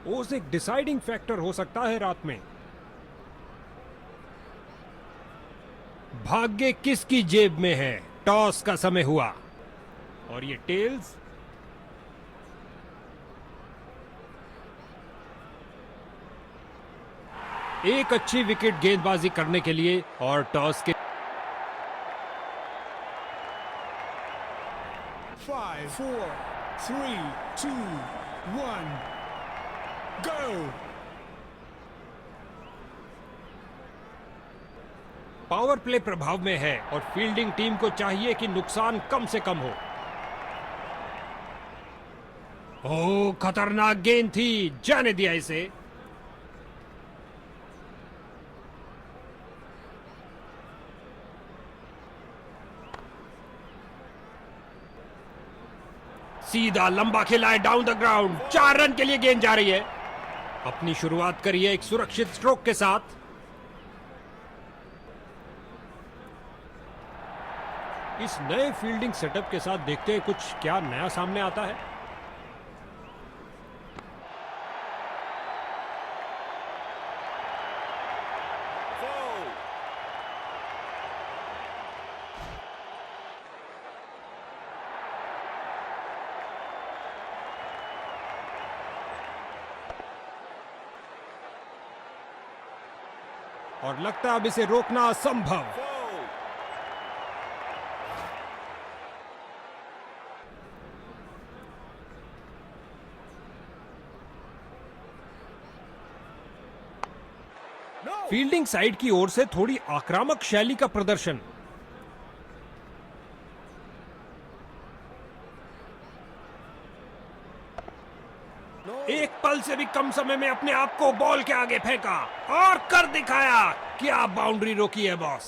ओस एक deciding factor हो सकता है रात में। भाग्य किसकी जेब में है? टॉस का समय हुआ और ये टेल्स। एक अच्छी विकेट गेंदबाजी करने के लिए और टॉस के 5 4 3 2 1 go। पावर प्ले प्रभाव में है और फील्डिंग टीम को चाहिए कि नुकसान कम से कम हो। ओह, खतरनाक गेंद थी, जाने दिया इसे। सीधा लंबा खेला है डाउन द ग्राउंड। 4 रन के लिए गेंद जा रही है। अपनी शुरुआत करिए एक सुरक्षित स्ट्रोक के साथ। इस नए फील्डिंग सेटअप के साथ देखते हैं कुछ क्या नया सामने आता है। और लगता है अब इसे रोकना असंभव। फील्डिंग साइड की ओर से थोड़ी आक्रामक शैली का प्रदर्शन। एक पल से भी कम समय में अपने आप को बॉल के आगे फेंका और कर दिखाया। क्या बाउंड्री रोकी है बॉस।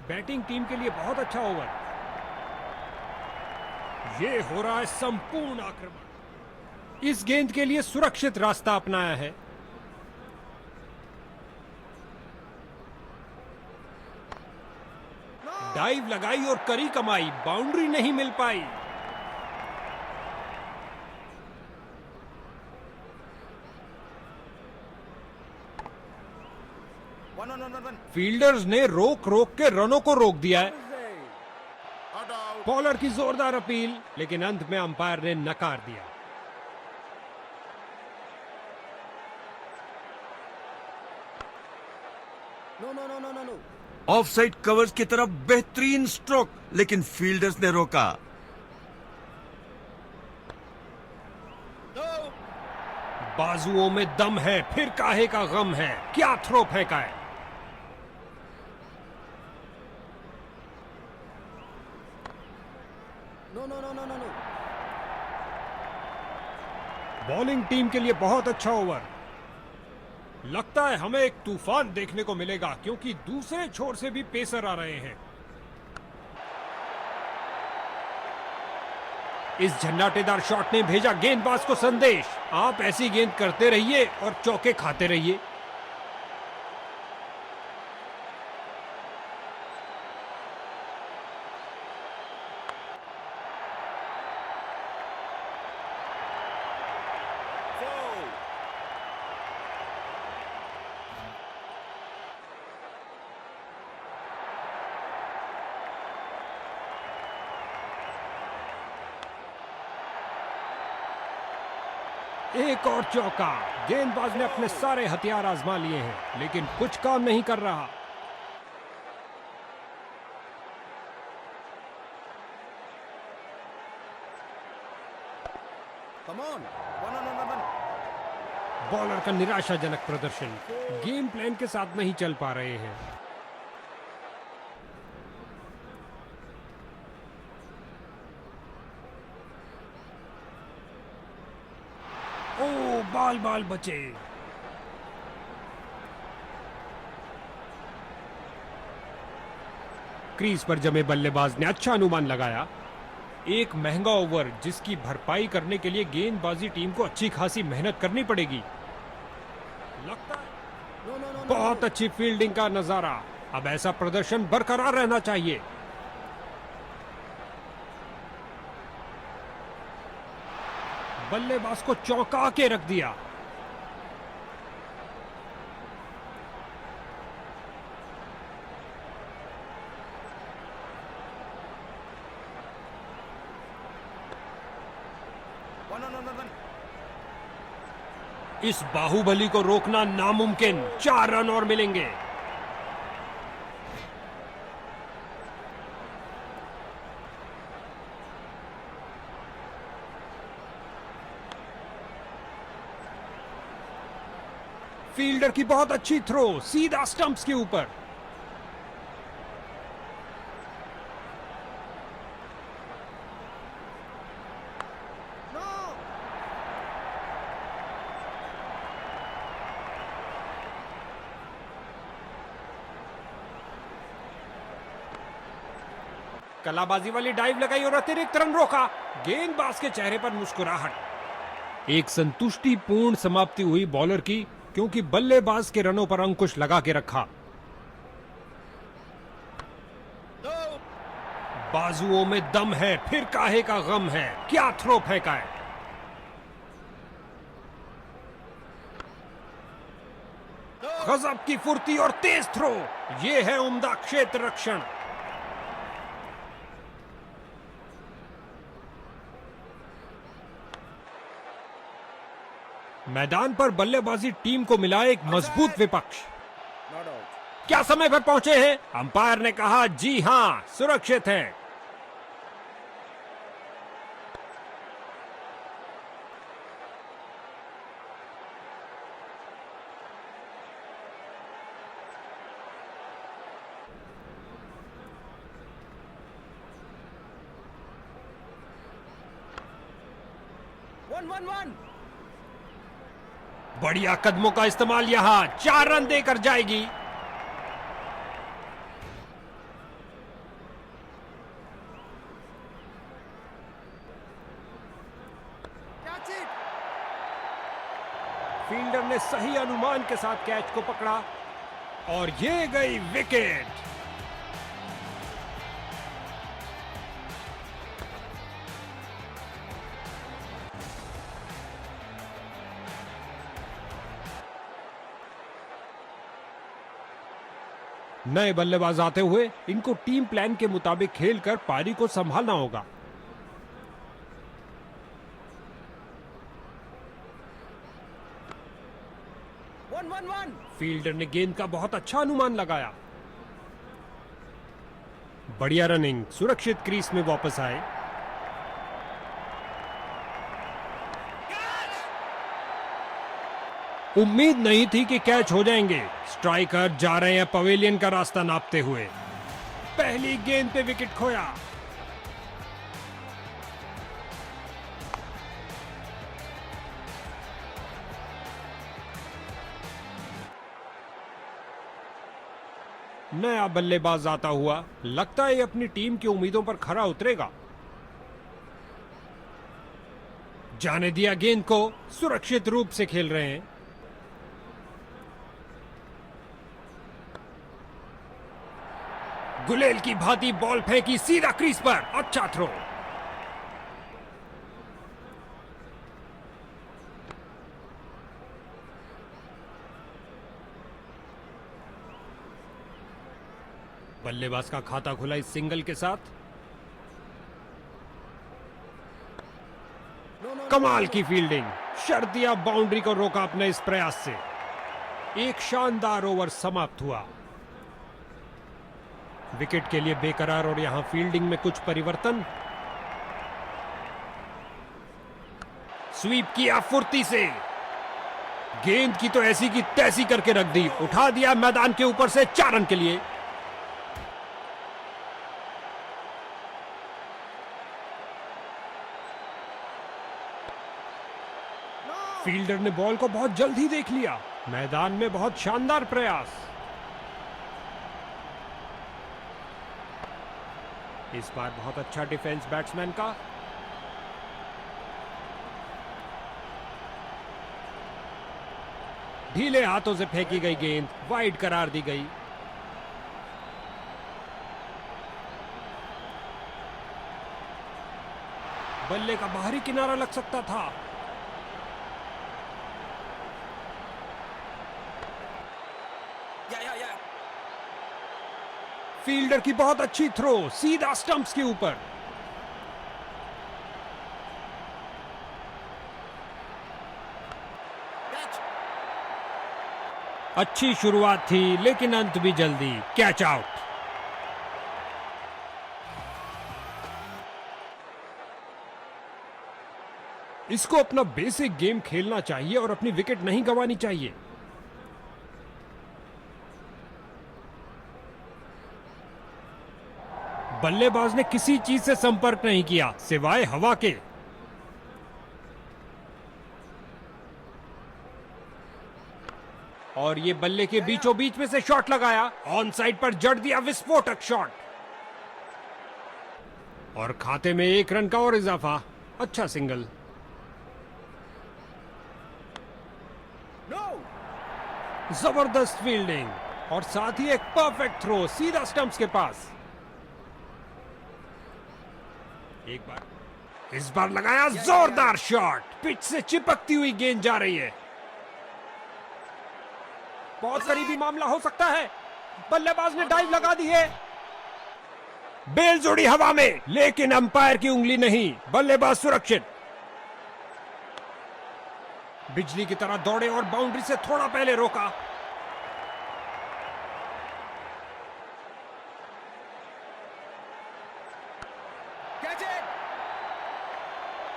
बैटिंग टीम के लिए बहुत अच्छा ओवर। ये हो रहा है संपूर्ण आक्रमण। इस गेंद के लिए सुरक्षित रास्ता अपनाया है। डाइव लगाई और करी कमाई, बाउंड्री नहीं मिल पाई। फील्डर्स ने रोक रोक के रनों को रोक दिया है। बॉलर की जोरदार अपील, लेकिन अंत में अंपायर ने नकार दिया। ऑफसाइड कवर्स की तरफ बेहतरीन स्ट्रोक, लेकिन फील्डर्स ने रोका। बाजुओं में दम है, फिर काहे का गम है। क्या थ्रो फेंका है। बॉलिंग टीम के लिए बहुत अच्छा ओवर। लगता है हमें एक तूफान देखने को मिलेगा, क्योंकि दूसरे छोर से भी पेसर आ रहे हैं। इस झंडाटेदार शॉट ने भेजा गेंदबाज को संदेश, आप ऐसी गेंद करते रहिए और चौके खाते रहिए। एक और चौका। गेंदबाज ने अपने सारे हथियार आजमा लिए हैं, लेकिन कुछ काम नहीं कर रहा। बॉलर का निराशाजनक प्रदर्शन। गेम प्लान के साथ नहीं चल पा रहे हैं। ओ, बाल बाल बचे। क्रीज पर जमे बल्लेबाज ने अच्छा अनुमान लगाया। एक महंगा ओवर जिसकी भरपाई करने के लिए गेंदबाजी टीम को अच्छी खासी मेहनत करनी पड़ेगी। लगता है बहुत अच्छी फील्डिंग का नजारा। अब ऐसा प्रदर्शन बरकरार रहना चाहिए। बल्लेबाज को चौंका के रख दिया। इस बाहुबली को रोकना नामुमकिन। 4 रन और मिलेंगे। फील्डर की बहुत अच्छी थ्रो, सीधा स्टंप्स के ऊपर। कलाबाजी वाली डाइव लगाई और अतिरिक्त रन रोका। गेंदबाज के चेहरे पर मुस्कुराहट। एक संतुष्टिपूर्ण समाप्ति हुई बॉलर की, क्योंकि बल्लेबाज के रनों पर अंकुश लगा के रखा। बाजुओं में दम है, फिर काहे का गम है। क्या थ्रो फेंका है। गजब की फुर्ती और तेज थ्रो। यह है उम्दा क्षेत्र रक्षण। मैदान पर बल्लेबाजी टीम को मिला एक मजबूत विपक्ष। क्या समय पर पहुंचे हैं? अंपायर ने कहा जी हां, सुरक्षित है। बढ़िया कदमों का इस्तेमाल। यहां 4 रन देकर जाएगी। फील्डर ने सही अनुमान के साथ कैच को पकड़ा और ये गई विकेट। नए बल्लेबाज आते हुए इनको टीम प्लान के मुताबिक खेलकर पारी को संभालना होगा। फील्डर ने गेंद का बहुत अच्छा अनुमान लगाया। बढ़िया रनिंग। सुरक्षित क्रीज में वापस आए। उम्मीद नहीं थी कि कैच हो जाएंगे। स्ट्राइकर जा रहे हैं पवेलियन का रास्ता नापते हुए। पहली गेंद पे विकेट खोया। नया बल्लेबाज आता हुआ, लगता है ये अपनी टीम की उम्मीदों पर खरा उतरेगा। जाने दिया गेंद को। सुरक्षित रूप से खेल रहे हैं। गुलेल की भांति बॉल फेंकी सीधा क्रीज पर। अच्छा थ्रो। बल्लेबाज का खाता खुला इस सिंगल के साथ। कमाल की फील्डिंग। शर्तिया बाउंड्री को रोका अपने इस प्रयास से। एक शानदार ओवर समाप्त हुआ। विकेट के लिए बेकरार और यहां फील्डिंग में कुछ परिवर्तन। स्वीप किया फुर्ती से। गेंद की तो ऐसी की तैसी करके रख दी। उठा दिया मैदान के ऊपर से 4 रन के लिए। फील्डर ने बॉल को बहुत जल्द ही देख लिया। मैदान में बहुत शानदार प्रयास। इस बार बहुत अच्छा डिफेंस बैट्समैन का। ढीले हाथों से फेंकी गई गेंद वाइड करार दी गई। बल्ले का बाहरी किनारा लग सकता था। फील्डर की बहुत अच्छी थ्रो, सीधा स्टंप्स के ऊपर। अच्छी शुरुआत थी लेकिन अंत भी जल्दी। Catch out. इसको अपना बेसिक गेम खेलना चाहिए और अपनी विकेट नहीं गंवानी चाहिए। बल्लेबाज ने किसी चीज से संपर्क नहीं किया सिवाय हवा के। और ये बल्ले के बीचों बीच में से शॉट लगाया, ऑन साइड पर जड़ दिया विस्फोटक शॉट। और खाते में 1 रन का और इजाफा। अच्छा सिंगल। जबरदस्त फील्डिंग और साथ ही एक परफेक्ट थ्रो सीधा स्टंप्स के पास। एक बार, इस बार लगाया जोरदार शॉट। पिच से चिपकती हुई गेंद जा रही है। बहुत करीबी मामला हो सकता है। बल्लेबाज ने डाइव लगा दी है। बेल जोड़ी हवा में, लेकिन अंपायर की उंगली नहीं। बल्लेबाज सुरक्षित। बिजली की तरह दौड़े और बाउंड्री से थोड़ा पहले रोका।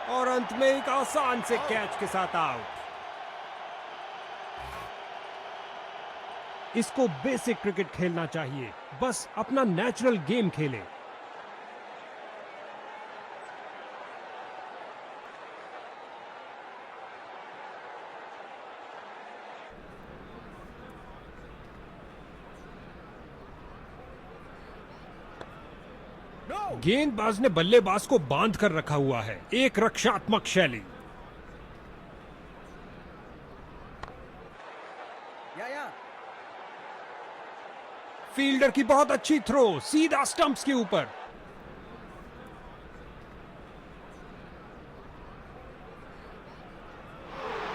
और अंत में एक आसान से कैच के साथ आउट। इसको बेसिक क्रिकेट खेलना चाहिए, बस अपना नेचुरल गेम खेले। गेंदबाज ने बल्लेबाज को बांध कर रखा हुआ है। एक रक्षात्मक शैली। फील्डर की बहुत अच्छी थ्रो सीधा स्टंप्स के ऊपर।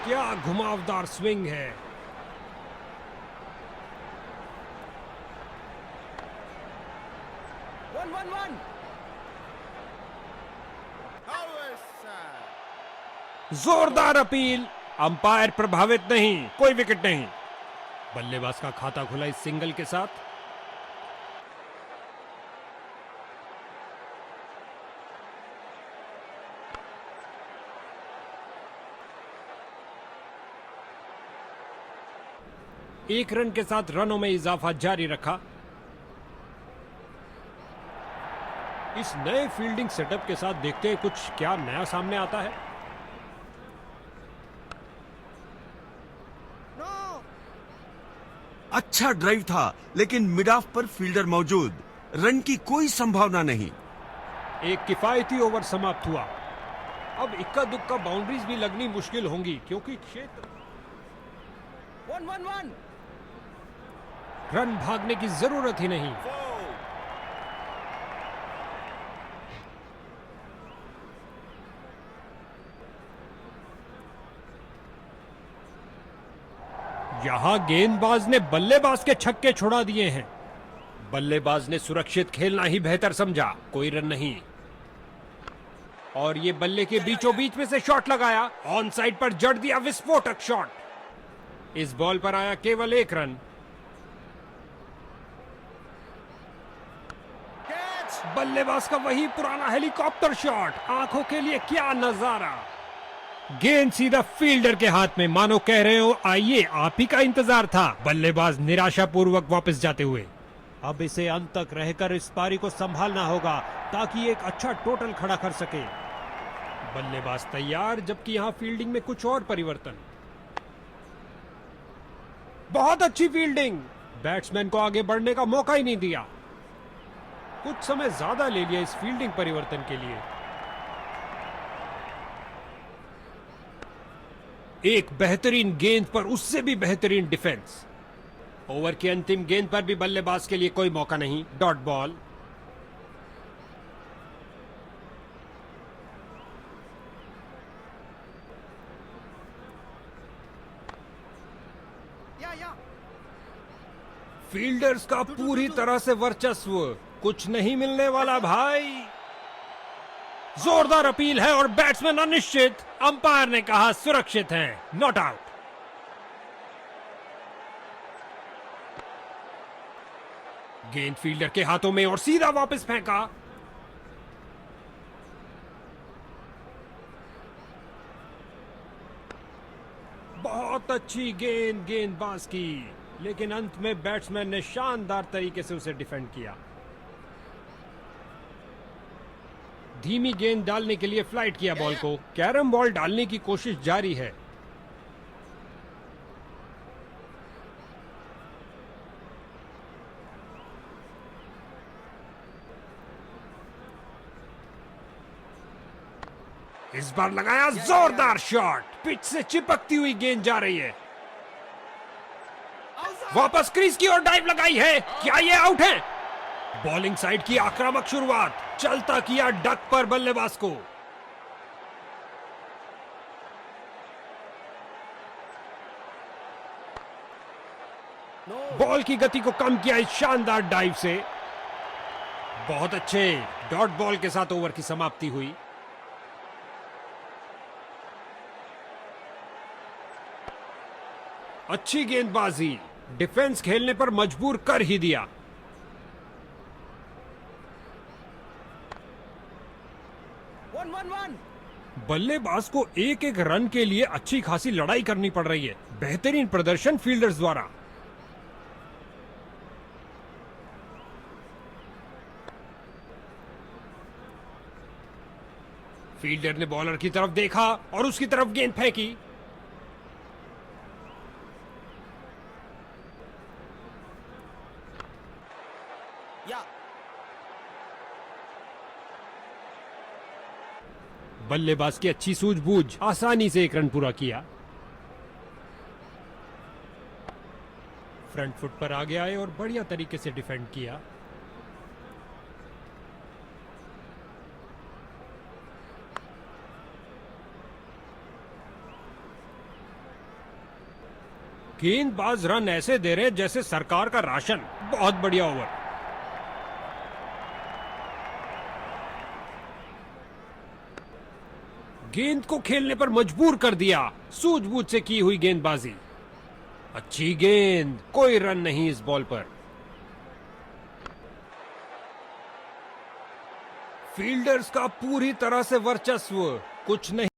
क्या घुमावदार स्विंग है। जोरदार अपील। अंपायर प्रभावित नहीं, कोई विकेट नहीं। बल्लेबाज का खाता खुला इस सिंगल के साथ। एक रन के साथ रनों में इजाफा जारी रखा। इस नए फील्डिंग सेटअप के साथ देखते हैं कुछ क्या नया सामने आता है। अच्छा ड्राइव था, लेकिन मिड ऑफ पर फील्डर मौजूद। रन की कोई संभावना नहीं। एक किफायती ओवर समाप्त हुआ। अब इक्का दुक्का बाउंड्रीज भी लगनी मुश्किल होंगी क्योंकि क्षेत्र 1-1-1। रन भागने की जरूरत ही नहीं। यहां गेंदबाज ने बल्लेबाज के छक्के छुड़ा दिए हैं। बल्लेबाज ने सुरक्षित खेलना ही बेहतर समझा, कोई रन नहीं। और ये बल्ले के बीचों बीच में से शॉट लगाया, ऑन साइड पर जड़ दिया विस्फोटक शॉट। इस बॉल पर आया केवल 1 रन। बल्लेबाज का वही पुराना हेलीकॉप्टर शॉट। आंखों के लिए क्या नजारा। गेंद सीधा फील्डर के हाथ में, मानो कह रहे हो आइए आप ही का इंतजार था। बल्लेबाज निराशापूर्वक वापस जाते हुए। अब इसे अंत तक रहकर इस पारी को संभालना होगा ताकि एक अच्छा टोटल खड़ा कर सके। बल्लेबाज तैयार, जबकि यहां फील्डिंग में कुछ और परिवर्तन। बहुत अच्छी फील्डिंग। बैट्समैन को आगे बढ़ने का मौका ही नहीं दिया। कुछ समय ज्यादा ले लिया इस फील्डिंग परिवर्तन के लिए। एक बेहतरीन गेंद पर उससे भी बेहतरीन डिफेंस। ओवर की अंतिम गेंद पर भी बल्लेबाज के लिए कोई मौका नहीं। Dot ball. फील्डर्स का पूरी तरह से वर्चस्व। कुछ नहीं मिलने वाला भाई। जोरदार अपील है और बैट्समैन अनिश्चित। अंपायर ने कहा सुरक्षित हैं, नॉट आउट। गेंद फील्डर के हाथों में और सीधा वापस फेंका। बहुत अच्छी गेंदबाज की, लेकिन अंत में बैट्समैन ने शानदार तरीके से उसे डिफेंड किया। धीमी गेंद डालने के लिए फ्लाइट किया बॉल को। कैरम बॉल डालने की कोशिश जारी है। इस बार लगाया जोरदार शॉट। पिच से चिपकती हुई गेंद जा रही है। वापस क्रीज की ओर डाइव लगाई है। क्या ये आउट है? बॉलिंग साइड की आक्रामक शुरुआत। चलता किया डक पर बल्लेबाज को। बॉल की गति को कम किया इस शानदार डाइव से। बहुत अच्छे डॉट बॉल के साथ ओवर की समाप्ति हुई। अच्छी गेंदबाजी, डिफेंस खेलने पर मजबूर कर ही दिया। बल्लेबाज को एक एक रन के लिए अच्छी खासी लड़ाई करनी पड़ रही है। बेहतरीन प्रदर्शन फील्डर्स द्वारा। फील्डर ने बॉलर की तरफ देखा और उसकी तरफ गेंद फेंकी। बल्लेबाज की अच्छी सूझबूझ, आसानी से एक रन पूरा किया। फ्रंट फुट पर आगे आए और बढ़िया तरीके से डिफेंड किया। गेंदबाज रन ऐसे दे रहे जैसे सरकार का राशन। बहुत बढ़िया ओवर। गेंद को खेलने पर मजबूर कर दिया। सूझबूझ से की हुई गेंदबाजी। अच्छी गेंद, कोई रन नहीं इस बॉल पर। फील्डर्स का पूरी तरह से वर्चस्व, कुछ नहीं।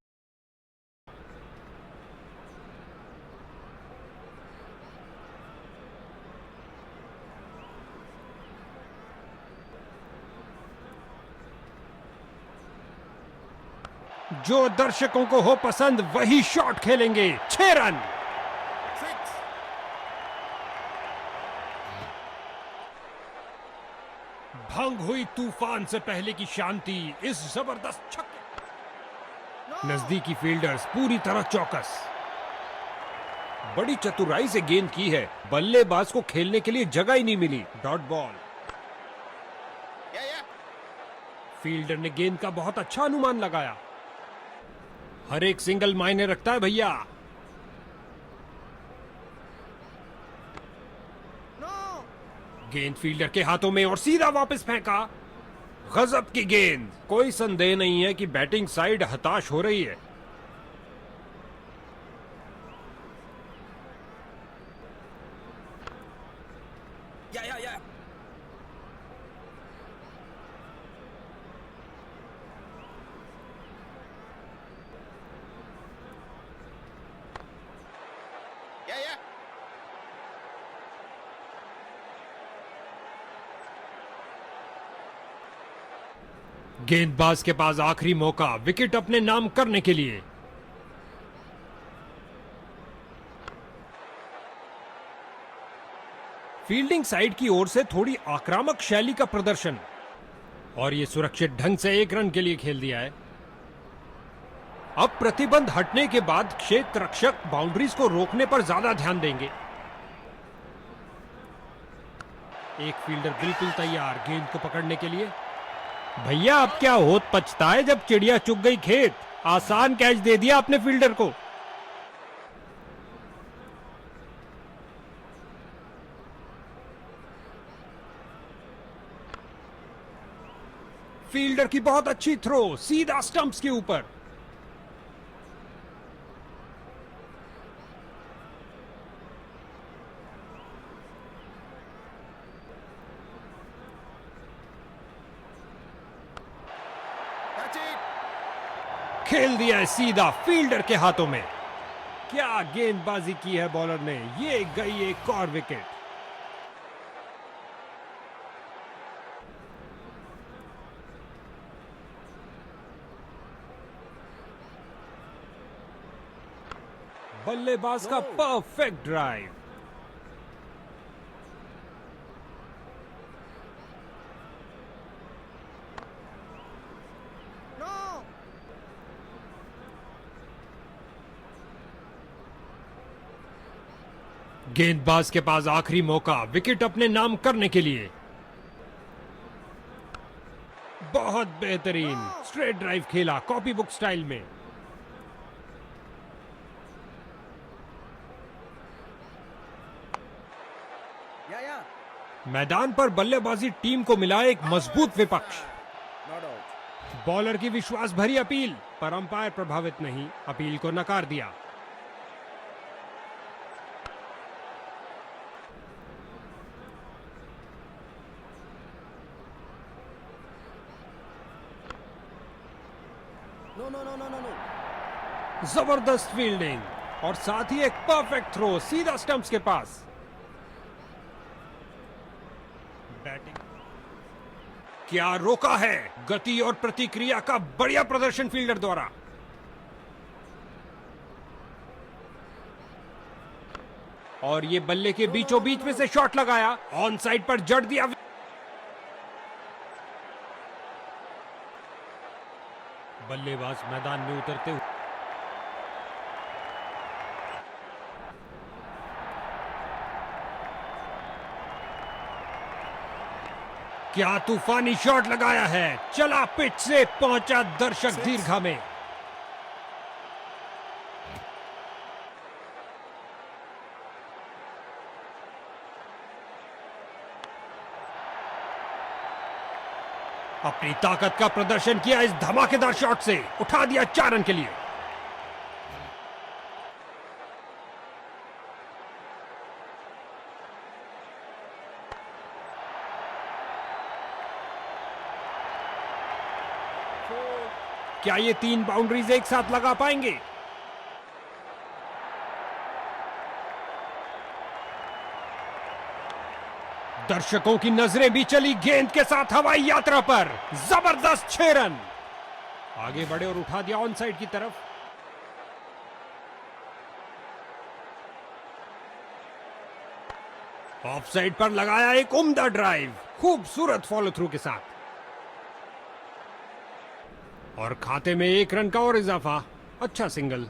जो दर्शकों को हो पसंद वही शॉट खेलेंगे। 6 रन। भंग हुई तूफान से पहले की शांति इस जबरदस्त छक्के। नजदीकी फील्डर्स पूरी तरह चौकस। बड़ी चतुराई से गेंद की है। बल्लेबाज को खेलने के लिए जगह ही नहीं मिली। Dot ball. फील्डर ने गेंद का बहुत अच्छा अनुमान लगाया। हर एक सिंगल मायने रखता है भैया। गेंद फील्डर के हाथों में और सीधा वापस फेंका। गजब की गेंद। कोई संदेह नहीं है कि बैटिंग साइड हताश हो रही है। गेंदबाज के पास आखिरी मौका विकेट अपने नाम करने के लिए। फील्डिंग साइड की ओर से थोड़ी आक्रामक शैली का प्रदर्शन और ये सुरक्षित ढंग से 1 रन के लिए खेल दिया है। अब प्रतिबंध हटने के बाद क्षेत्र रक्षक बाउंड्रीज को रोकने पर ज्यादा ध्यान देंगे। एक फील्डर बिल्कुल तैयार गेंद को पकड़ने के लिए। भैया अब क्या होत पछता है जब चिड़िया चुग गई खेत। आसान कैच दे दिया अपने फील्डर को। फील्डर की बहुत अच्छी थ्रो, सीधा स्टंप्स के ऊपर। खेल दिया है सीधा फील्डर के हाथों में। क्या गेंदबाजी की है बॉलर ने, ये गई एक और विकेट। बल्लेबाज का परफेक्ट ड्राइव। गेंदबाज के पास आखिरी मौका विकेट अपने नाम करने के लिए। बहुत बेहतरीन स्ट्रेट ड्राइव खेला कॉपी बुक स्टाइल में। मैदान पर बल्लेबाजी टीम को मिला एक मजबूत विपक्ष। बॉलर की विश्वास भरी अपील पर अंपायर प्रभावित नहीं, अपील को नकार दिया। जबरदस्त फील्डिंग और साथ ही एक परफेक्ट थ्रो सीधा स्टंप्स के पास। बैटिंग क्या रोका है, गति और प्रतिक्रिया का बढ़िया प्रदर्शन फील्डर द्वारा। और ये बल्ले के बीचों बीच में से शॉट लगाया, ऑन साइड पर जड़ दिया। बल्लेबाज मैदान में उतरते हुए क्या तूफानी शॉट लगाया है, चला पिच से पहुंचा दर्शक दीर्घा में। अपनी ताकत का प्रदर्शन किया इस धमाकेदार शॉट से, उठा दिया 4 रन के लिए। क्या ये 3 बाउंड्रीज एक साथ लगा पाएंगे? दर्शकों की नजरें भी चली गेंद के साथ हवाई यात्रा पर। जबरदस्त 6 रन। आगे बढ़े और उठा दिया ऑन साइड की तरफ। ऑफ साइड पर लगाया एक उम्दा ड्राइव, खूबसूरत फॉलो थ्रू के साथ। और खाते में 1 रन का और इजाफा। अच्छा सिंगल।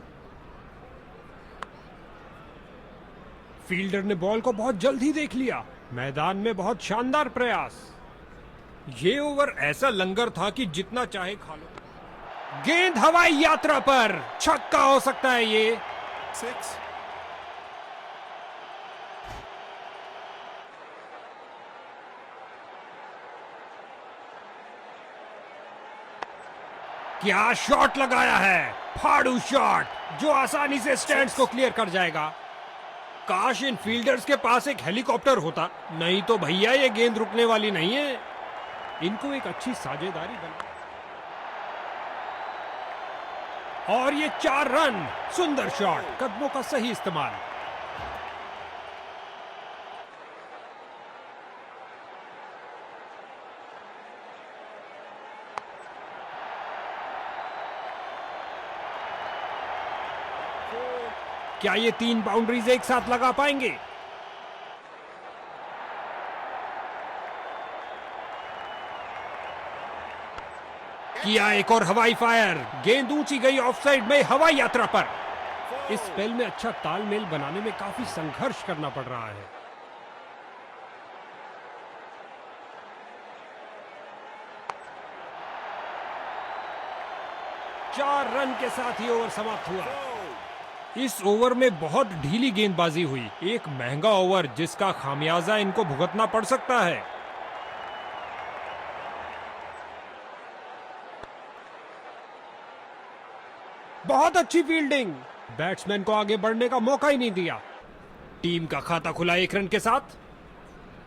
फील्डर ने बॉल को बहुत जल्द ही देख लिया। मैदान में बहुत शानदार प्रयास। ये ओवर ऐसा लंगर था कि जितना चाहे खा लो। गेंद हवाई यात्रा पर, छक्का हो सकता है ये। 6 क्या शॉट लगाया है, फाड़ू शॉट जो आसानी से स्टैंड्स को क्लियर कर जाएगा। काश इन फील्डर्स के पास एक हेलीकॉप्टर होता, नहीं तो भैया ये गेंद रुकने वाली नहीं है। इनको एक अच्छी साझेदारी बना। और ये 4 रन। सुंदर शॉट, कदमों का सही इस्तेमाल। क्या ये 3 बाउंड्रीज एक साथ लगा पाएंगे? किया एक और हवाई फायर, गेंद ऊंची गई ऑफसाइड में हवाई यात्रा पर। इस स्पेल में अच्छा तालमेल बनाने में काफी संघर्ष करना पड़ रहा है। चार रन के साथ ही ओवर समाप्त हुआ। इस ओवर में बहुत ढीली गेंदबाजी हुई। एक महंगा ओवर जिसका खामियाजा इनको भुगतना पड़ सकता है। बहुत अच्छी फील्डिंग, बैट्समैन को आगे बढ़ने का मौका ही नहीं दिया। टीम का खाता खुला 1 रन के साथ।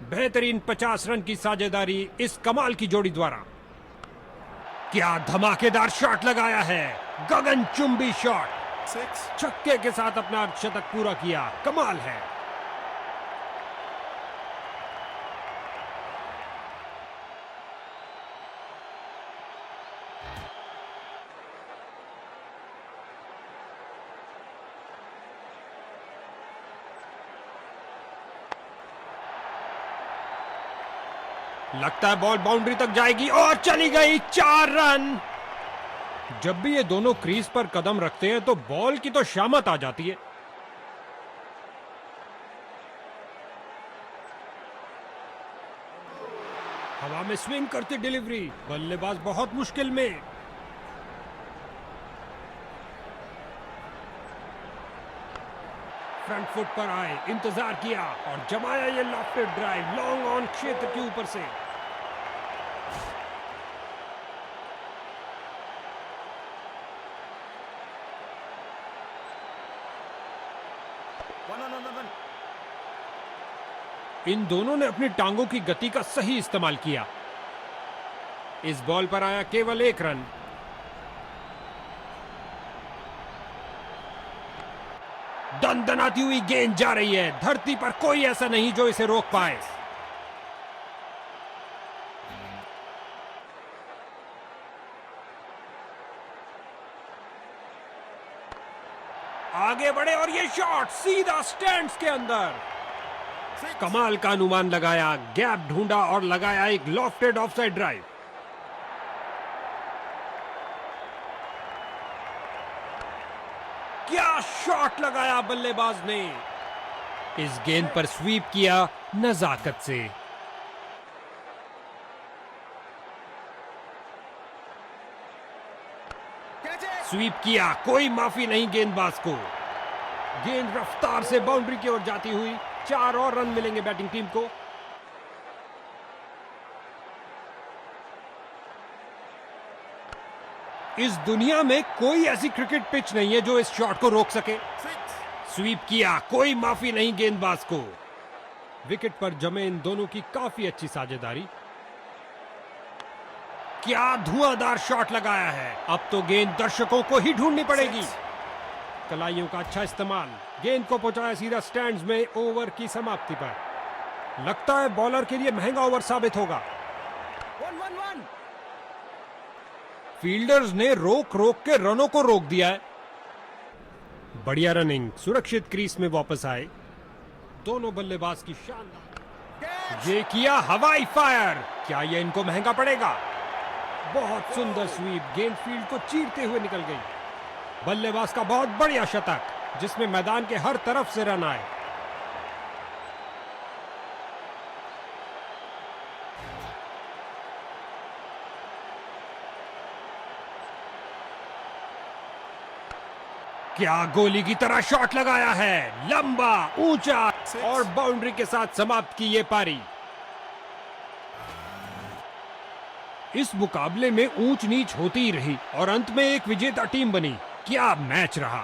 बेहतरीन 50 रन की साझेदारी इस कमाल की जोड़ी द्वारा। क्या धमाकेदार शॉट लगाया है, गगनचुंबी शॉट, 6. छक्के के साथ अपना अर्धशतक पूरा किया। कमाल है। लगता है बॉल बाउंड्री तक जाएगी और चली गई। 4 रन। जब भी ये दोनों क्रीज पर कदम रखते हैं तो बॉल की तो शामत आ जाती है। हवा में स्विंग करती डिलीवरी, बल्लेबाज बहुत मुश्किल में। फ्रंट फुट पर आए, इंतजार किया और जमाया ये लॉफ्टेड ड्राइव लॉन्ग ऑन क्षेत्र के ऊपर से। इन दोनों ने अपनी टांगों की गति का सही इस्तेमाल किया। इस बॉल पर आया केवल 1 रन। दनदनाती हुई गेंद जा रही है। धरती पर कोई ऐसा नहीं जो इसे रोक पाए। आगे बढ़े और ये शॉट सीधा स्टैंड्स के अंदर। कमाल का अनुमान लगाया, गैप ढूंढा और लगाया एक लॉफ्टेड ऑफसाइड ड्राइव। क्या शॉट लगाया बल्लेबाज ने। इस गेंद पर स्वीप किया नजाकत से। स्वीप किया, कोई माफी नहीं गेंदबाज को। गेंद रफ्तार से बाउंड्री की ओर जाती हुई। 4 और रन मिलेंगे बैटिंग टीम को। इस दुनिया में कोई ऐसी क्रिकेट पिच नहीं है जो इस शॉट को रोक सके। स्वीप किया, कोई माफी नहीं गेंदबाज को। विकेट पर जमे इन दोनों की काफी अच्छी साझेदारी। क्या धुआंधार शॉट लगाया है। अब तो गेंद दर्शकों को ही ढूंढनी पड़ेगी। कलाइयों का अच्छा इस्तेमाल, गेंद को पहुंचाया सीधा स्टैंड्स में। ओवर की समाप्ति पर लगता है बॉलर के लिए महंगा ओवर साबित होगा। 1-1-1. फील्डर्स ने रोक रोक के रनों को रोक दिया है। बढ़िया रनिंग, सुरक्षित क्रीज में वापस आए। दोनों बल्लेबाज की शानदार। ये किया हवाई फायर। क्या ये इनको महंगा पड़ेगा। बहुत सुंदर स्वीप, गेंद फील्ड को चीरते हुए निकल गई। बल्लेबाज का बहुत बढ़िया शतक, जिसमें मैदान के हर तरफ से रन आए। क्या गोली की तरह शॉट लगाया है। लंबा, ऊंचा और बाउंड्री के साथ समाप्त की ये पारी। इस मुकाबले में ऊंच नीच होती ही रही और अंत में एक विजेता टीम बनी। क्या मैच रहा।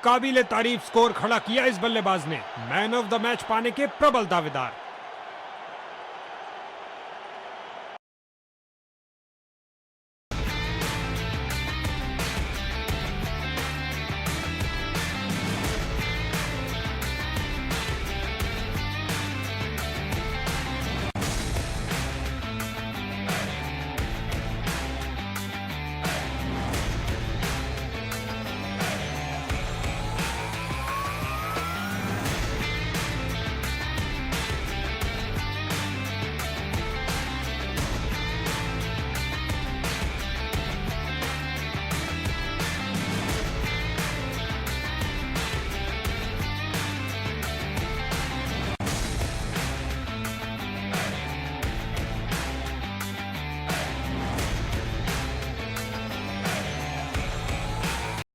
काबिले तारीफ स्कोर खड़ा किया इस बल्लेबाज ने। मैन ऑफ द मैच पाने के प्रबल दावेदार।